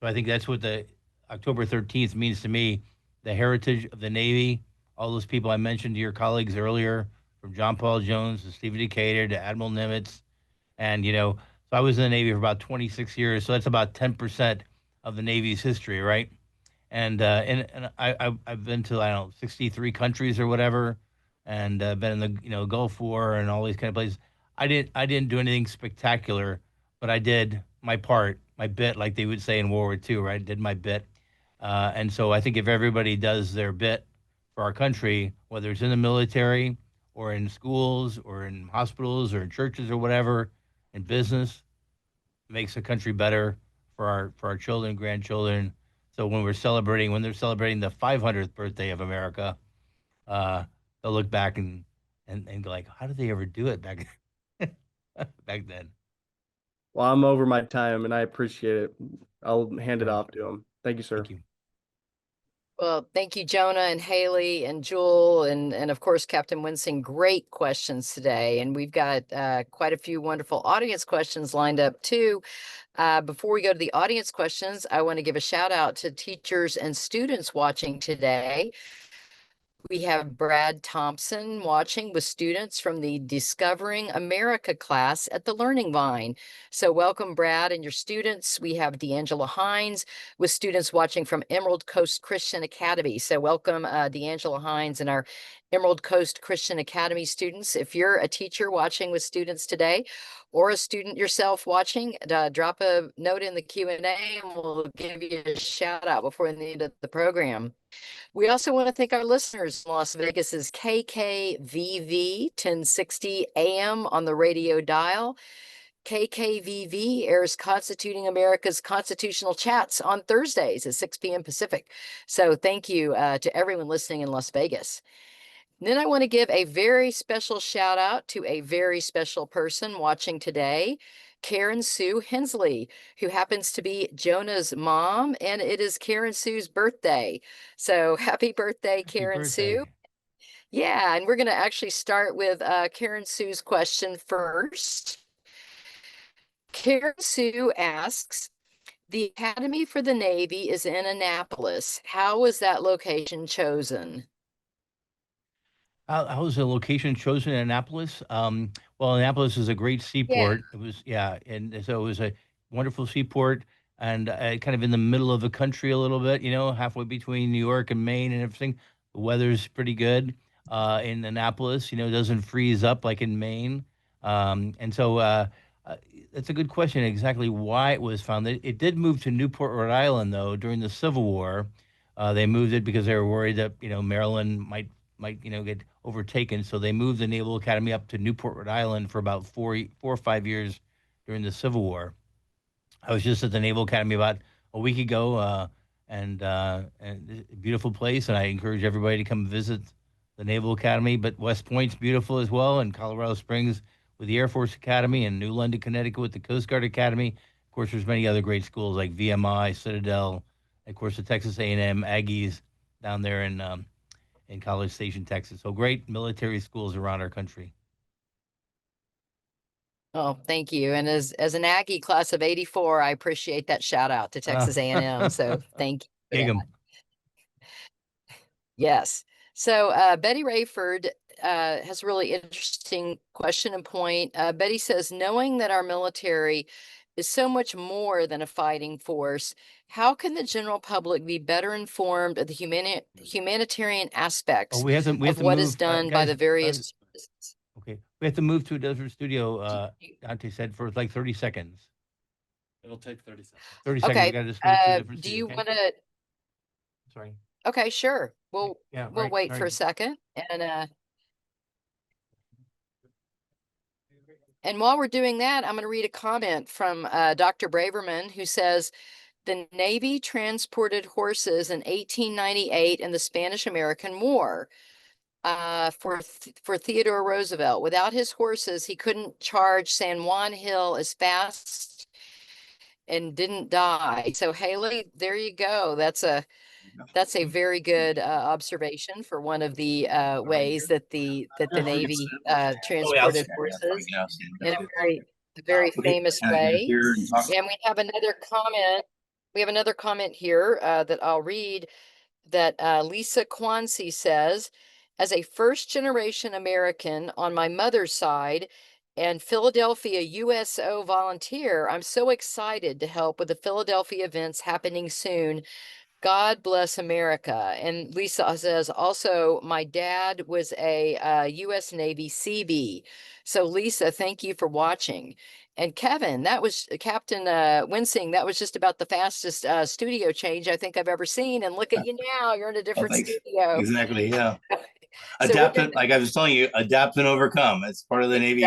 So I think that's what the October 13th means to me, the heritage of the Navy. All those people I mentioned to your colleagues earlier, from John Paul Jones to Stephen Decatur to Admiral Nimitz. And, so I was in the Navy for about 26 years. So that's about 10% of the Navy's history, right? And I've been to, I don't know, 63 countries or whatever, and been in the Gulf War and all these kind of places. I didn't do anything spectacular, but I did my part, my bit, like they would say in World War II, right? Did my bit, and so I think if everybody does their bit for our country, whether it's in the military or in schools or in hospitals or in churches or whatever, in business, makes the country better for our children, grandchildren. So when they're celebrating the 500th birthday of America, uh, they'll look back and go like, how did they ever do it back back then? Well, I'm over my time, and I appreciate it. I'll hand it Right. off to him. Thank you, sir. Thank you. Well, thank you, Jonah and Haley and Jewel, and of course, Captain Wensing. Great questions today. And we've got quite a few wonderful audience questions lined up too. Before we go to the audience questions, I want to give a shout out to teachers and students watching today. We have Brad Thompson watching with students from the Discovering America class at the Learning Vine. So welcome, Brad, and your students. We have D'Angela Hines with students watching from Emerald Coast Christian Academy. So welcome, D'Angela Hines and our Emerald Coast Christian Academy students. If you're a teacher watching with students today, or a student yourself watching, drop a note in the Q&A and we'll give you a shout out before the end of the program. We also want to thank our listeners in Las Vegas's KKVV 1060 AM on the radio dial. KKVV airs Constituting America's Constitutional Chats on Thursdays at 6 p.m. Pacific. So thank you to everyone listening in Las Vegas. And then I want to give a very special shout out to a very special person watching today, Karen Sue Hensley, who happens to be Jonah's mom, and it is Karen Sue's birthday. So happy birthday, Happy Karen Sue. birthday. Yeah, and we're going to actually start with Karen Sue's question first. Karen Sue asks, the Academy for the Navy is in Annapolis. How was that location chosen? How was the location chosen in Annapolis? Well, Annapolis is a great Yeah. seaport. It was, yeah, and so it was a wonderful seaport, and kind of in the middle of the country a little bit, halfway between New York and Maine and everything. The weather's pretty good in Annapolis. It doesn't freeze up like in Maine, and so That's a good question. Exactly why it was found. It did move to Newport, Rhode Island, though, during the Civil War. They moved it because they were worried that Maryland might get overtaken. So they moved the Naval Academy up to Newport, Rhode Island for about 4 or 5 years during the Civil War. I was just at the Naval Academy about a week ago, and a beautiful place. And I encourage everybody to come visit the Naval Academy. But West Point's beautiful as well, and Colorado Springs with the Air Force Academy, and New London, Connecticut with the Coast Guard Academy. Of course, there's many other great schools like VMI, Citadel, and of course the Texas A&M Aggies down there in College Station, Texas. So great military schools around our country. Oh, thank you. And as an Aggie class of 84, I appreciate that shout out to Texas A&M. So thank you for Gig that. 'em. Yes. So Betty Rayford has a really interesting question and point. Betty says, knowing that our military is so much more than a fighting force, how can the general public be better informed of the humanitarian Oh, aspects we have of to what is move, done by guys. the various services? Okay, we have to move to a different studio. Dante said for like 30 seconds. It'll take 30 seconds. 30 seconds. We Okay. got to just move to a different Do studio. you Okay. want to? Sorry. Okay, sure. Yeah. We'll Right. wait Sorry. for a second. And while we're doing that, I'm going to read a comment from Dr. Braverman, who says, the Navy transported horses in 1898 in the Spanish-American War for Theodore Roosevelt. Without his horses, he couldn't charge San Juan Hill as fast and didn't die. So Haley, there you go. That's a very good observation for one of the ways that the Navy transported horses in a very famous way. And we have another comment. We have another comment here that I'll read that Lisa Quancy says, as a first generation American on my mother's side and Philadelphia USO volunteer, I'm so excited to help with the Philadelphia events happening soon. God bless America. And Lisa says, also, my dad was a U.S. Navy Seabee. So, Lisa, thank you for watching. And Kevin, that was Captain Wensing. That was just about the fastest studio change I think I've ever seen. And look at you now, you're in a different studio. Exactly. Yeah. So Adapt it, like I was telling you, adapt and overcome. It's part of the Navy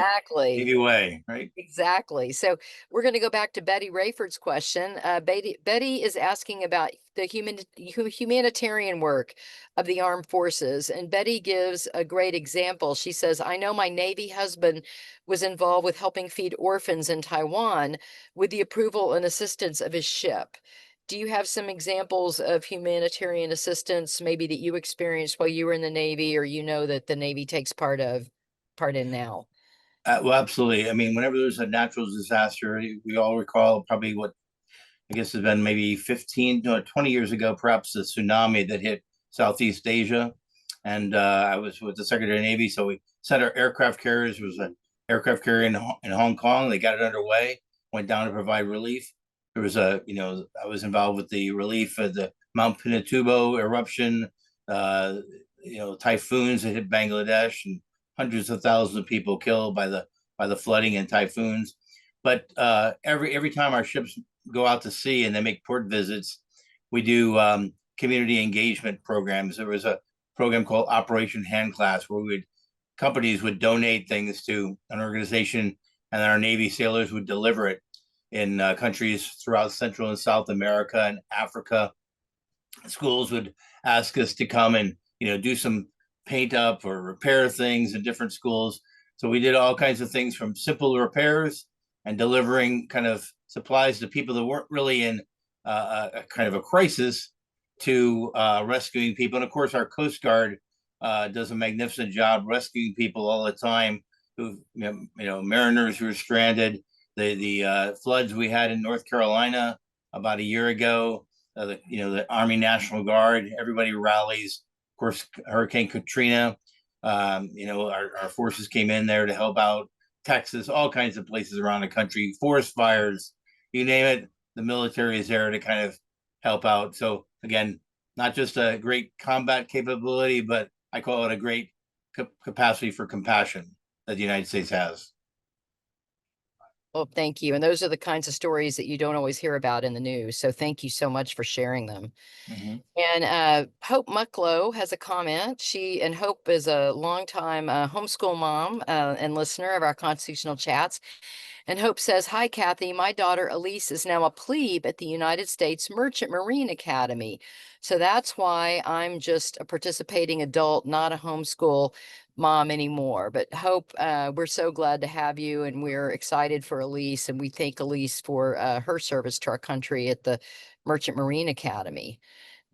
way, right? Exactly. So we're going to go back to Betty Rayford's question. Betty is asking about the humanitarian work of the armed forces. And Betty gives a great example. She says, I know my Navy husband was involved with helping feed orphans in Taiwan with the approval and assistance of his ship. Do you have some examples of humanitarian assistance, maybe that you experienced while you were in the Navy, or that the Navy takes part in now? Well, absolutely. I mean, whenever there's a natural disaster, we all recall probably what I guess has been maybe 15 to 20 years ago, perhaps the tsunami that hit Southeast Asia. And I was with the Secretary of Navy. So we sent our aircraft carriers. There was an aircraft carrier in Hong Kong. They got it underway, went down to provide relief. There was I was involved with the relief of the Mount Pinatubo eruption, typhoons that hit Bangladesh, and hundreds of thousands of people killed by the flooding and typhoons. But every time our ships go out to sea and they make port visits, we do community engagement programs. There was a program called Operation Hand Clasp where companies would donate things to an organization, and our Navy sailors would deliver it in countries throughout Central and South America and Africa. Schools would ask us to come and do some paint up or repair things in different schools. So we did all kinds of things, from simple repairs and delivering kind of supplies to people that weren't really in a kind of a crisis, to rescuing people. And of course, our Coast Guard does a magnificent job rescuing people all the time, who mariners who are stranded. The floods we had in North Carolina about a year ago, the Army National Guard, everybody rallies. Of course, Hurricane Katrina, our forces came in there to help out. Texas, all kinds of places around the country, forest fires, you name it, the military is there to kind of help out. So again, not just a great combat capability, but I call it a great capacity for compassion that the United States has. Well, thank you. And those are the kinds of stories that you don't always hear about in the news. So thank you so much for sharing them. Mhm. And Hope Mucklow has a comment. Hope is a longtime homeschool mom and listener of our constitutional chats. And Hope says, "Hi, Kathy. My daughter Elise is now a plebe at the United States Merchant Marine Academy. So that's why I'm just a participating adult, not a homeschool mom anymore. But Hope, we're so glad to have you, and we're excited for Elise, and we thank Elise for her service to our country at the Merchant Marine Academy."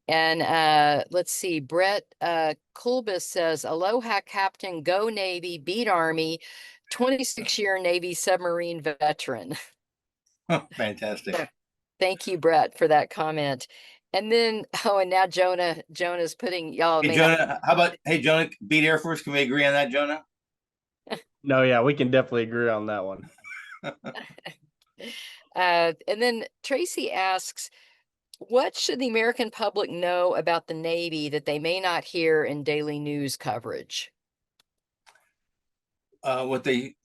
And let's see, Brett Kulbis says, "Aloha, Captain, go Navy, beat Army, 26-year Navy submarine veteran." Fantastic. So thank you, Brett, for that comment. And then, oh, and now Jonah's putting, y'all Hey, may not. Jonah, how about, hey, Jonah, beat Air Force? Can we agree on that, Jonah? No, yeah, we can definitely agree on that one. And then Tracy asks, "What should the American public know about the Navy that they may not hear in daily news coverage?" Unfortunately,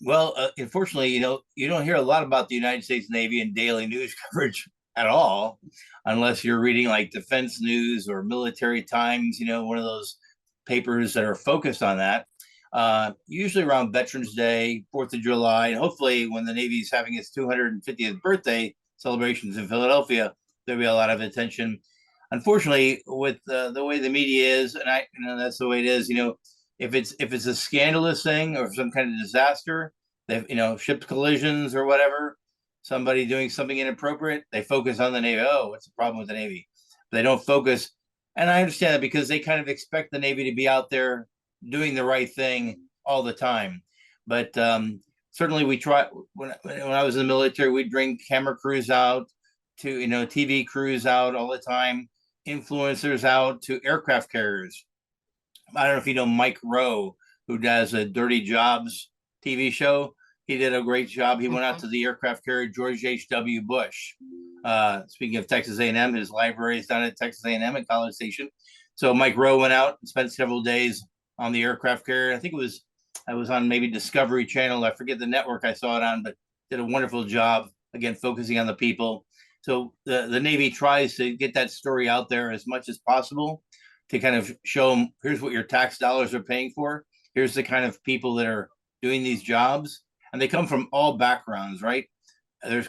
you don't hear a lot about the United States Navy in daily news coverage at all, unless you're reading like Defense News or Military Times, one of those papers that are focused on that. Usually around Veterans Day, 4th of July, and hopefully when the Navy's having its 250th birthday celebrations in Philadelphia, there'll be a lot of attention. Unfortunately, with the way the media is, and that's the way it is, if it's a scandalous thing or some kind of disaster, they ship collisions or whatever, somebody doing something inappropriate, they focus on the Navy. Oh, what's the problem with the Navy? They don't focus, and I understand that because they kind of expect the Navy to be out there doing the right thing all the time. But certainly, we try. When I was in the military, we'd bring camera crews out to TV crews out all the time, influencers out to aircraft carriers. I don't know if you know Mike Rowe, who does a Dirty Jobs TV show. He did a great job. He went out to the aircraft carrier George H.W. Bush. Speaking of Texas A&M, his library is down at Texas A&M at College Station. So Mike Rowe went out and spent several days on the aircraft carrier. I think I was on maybe Discovery Channel. I forget the network I saw it on, but did a wonderful job, again, focusing on the people. So the Navy tries to get that story out there as much as possible to kind of show them, here's what your tax dollars are paying for. Here's the kind of people that are doing these jobs. And they come from all backgrounds, right? There's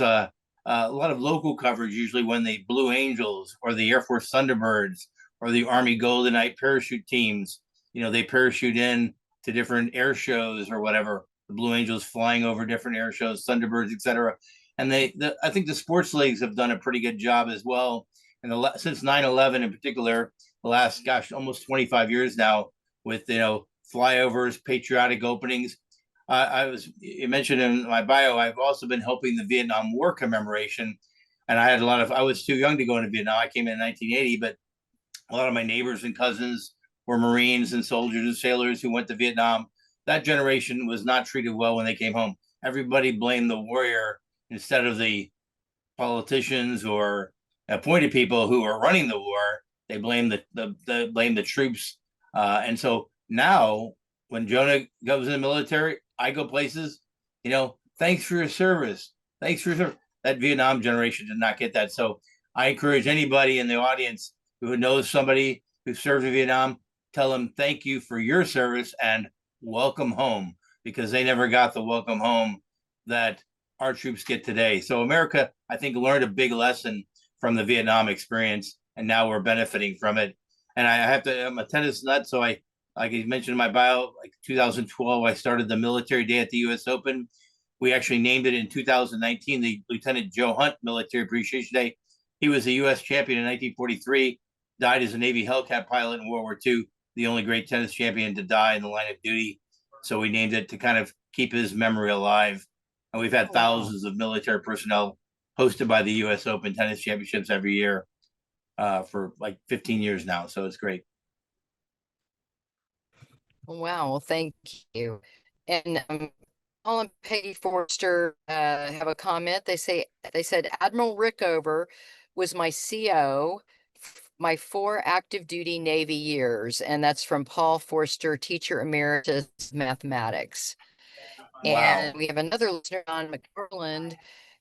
a lot of local coverage, usually when the Blue Angels or the Air Force Thunderbirds or the Army Golden Knight parachute teams, they parachute in to different air shows or whatever. The Blue Angels flying over different air shows, Thunderbirds, etc. And I think the sports leagues have done a pretty good job as well. And since 9/11 in particular, the last, almost 25 years now, with flyovers, patriotic openings. You mentioned in my bio, I've also been helping the Vietnam War commemoration, and I was too young to go into Vietnam. I came in 1980, but a lot of my neighbors and cousins were Marines and soldiers and sailors who went to Vietnam. That generation was not treated well when they came home. Everybody blamed the warrior instead of the politicians or appointed people who are running the war. They blame the troops, and so now when Jonah goes in the military, I go places. Thanks for your service. Thanks for your service. That Vietnam generation did not get that. So I encourage anybody in the audience who knows somebody who served in Vietnam, tell them thank you for your service and welcome home, because they never got the welcome home that our troops get today. So America, I think, learned a big lesson from the Vietnam experience, and now we're benefiting from it. And I'm a tennis nut, so like I mentioned in my bio, like 2012, I started the military day at the U.S. Open. We actually named it in 2019 the Lieutenant Joe Hunt Military Appreciation Day. He was a U.S. champion in 1943, died as a Navy Hellcat pilot in World War II, the only great tennis champion to die in the line of duty. So we named it to kind of keep his memory alive. And we've had thousands of military personnel hosted by the U.S. Open Tennis Championships every year for like 15 years now. So it's great. Wow, well, thank you. And Paul and Peggy Forster have a comment. They said Admiral Rickover was my CO my 4 active duty Navy years, and that's from Paul Forster, teacher emeritus mathematics. Wow. And we have another listener, John McFarland,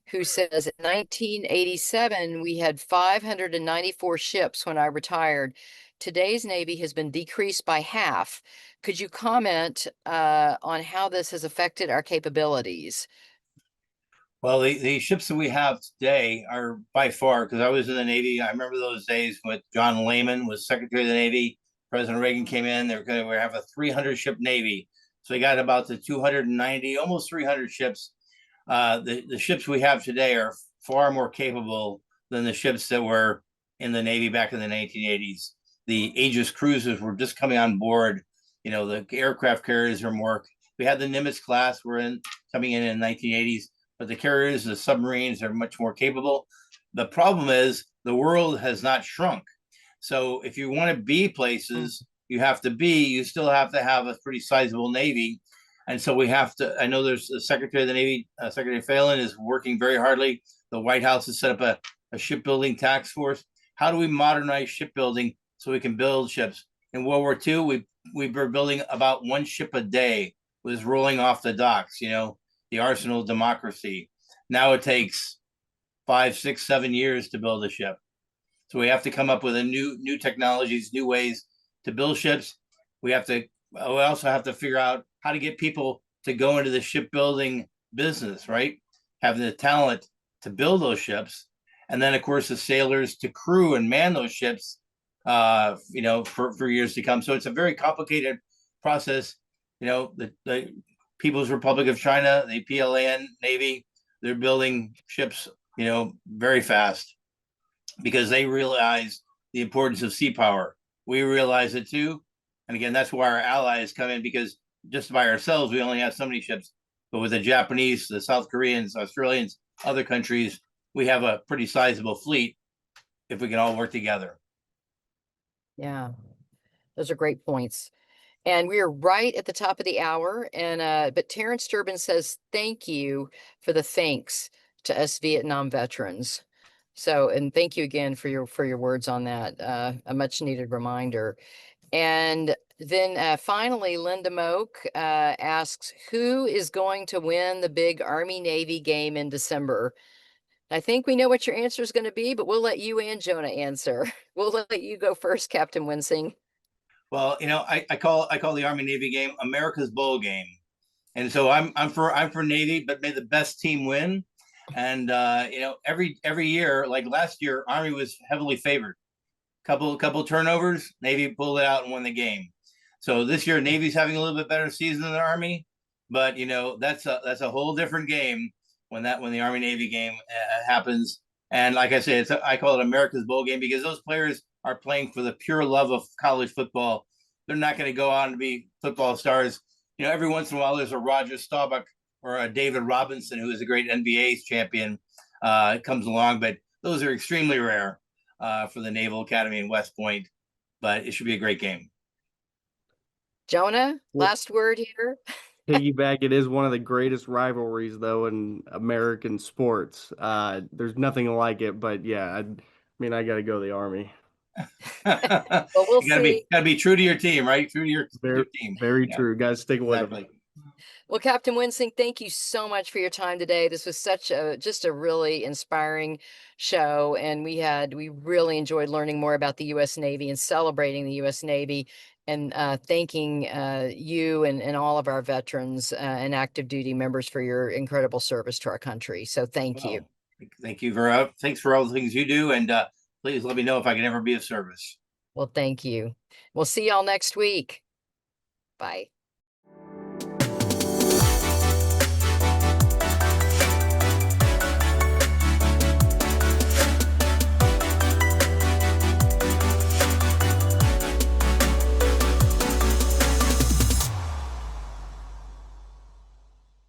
who says in 1987, we had 594 ships when I retired. Today's Navy has been decreased by half. Could you comment on how this has affected our capabilities? Well, the ships that we have today are by far, because I was in the Navy. I remember those days when John Lehman was Secretary of the Navy. President Reagan came in. They were going to have a 300 ship Navy. So we got about the 290, almost 300 ships. The ships we have today are far more capable than the ships that were in the Navy back in the 1980s. The Aegis cruisers were just coming on board. You know, the aircraft carriers are more. We had the Nimitz class coming in the 1980s, but the carriers, the submarines are much more capable. The problem is the world has not shrunk. So if you want to be places, you still have to have a pretty sizable Navy. And so we have to, I know there's the Secretary of the Navy, Secretary Phelan is working very hardly. The White House has set up a shipbuilding task force. How do we modernize shipbuilding so we can build ships? In World War II, we were building about one ship a day, was rolling off the docks, you know, the arsenal of democracy. Now it takes 5, 6, 7 years to build a ship. So we have to come up with new technologies, new ways to build ships. We also have to figure out how to get people to go into the shipbuilding business, right? Having the talent to build those ships. And then of course the sailors to crew and man those ships, you know, for years to come. So it's a very complicated process. You know, the People's Republic of China, the PLN Navy, they're building ships, you know, very fast because they realize the importance of sea power. We realize it too. And again, that's why our allies come in, because just by ourselves, we only have so many ships. But with the Japanese, the South Koreans, Australians, other countries, we have a pretty sizable fleet if we can all work together. Yeah, those are great points. And we are right at the top of the hour. And but Terrence Durbin says thank you for the thanks to us Vietnam veterans. So, and thank you again for your words on that. A much needed reminder. And then finally, Linda Moak asks, who is going to win the big Army Navy game in December? I think we know what your answer is going to be, but we'll let you and Jonah answer. We'll let you go first, Captain Wensing. Well, you know, I call the Army Navy game America's Bowl game, and so I'm for Navy, but may the best team win. And you know, every year, like last year, Army was heavily favored. Couple turnovers, Navy pulled it out and won the game. So this year, Navy's having a little bit better season than the Army, but you know that's a whole different game when the Army Navy game happens. And like I say, I call it America's Bowl game because those players are playing for the pure love of college football. They're not going to go on to be football stars. You know, every once in a while there's a Roger Staubach or a David Robinson who is a great NBA champion comes along, but those are extremely rare for the Naval Academy in West Point. But it should be a great game. Jonah, last word here. Piggyback, it is one of the greatest rivalries though in American sports. There's nothing like it, but yeah, I mean I gotta go the Army. Well, we'll You see. gotta be true to your team, right? True to your team. Very Yeah, true. Guys, stick with them. exactly. Well, Captain Wensing, thank you so much for your time today. This was just a really inspiring show, and we really enjoyed learning more about the U.S. Navy and celebrating the U.S. Navy, and thanking you and all of our veterans and active duty members for your incredible service to our country. So thank you. Well, thank you thanks for all the things you do, and please let me know if I can ever be of service. Well, thank you. We'll see y'all next week. Bye.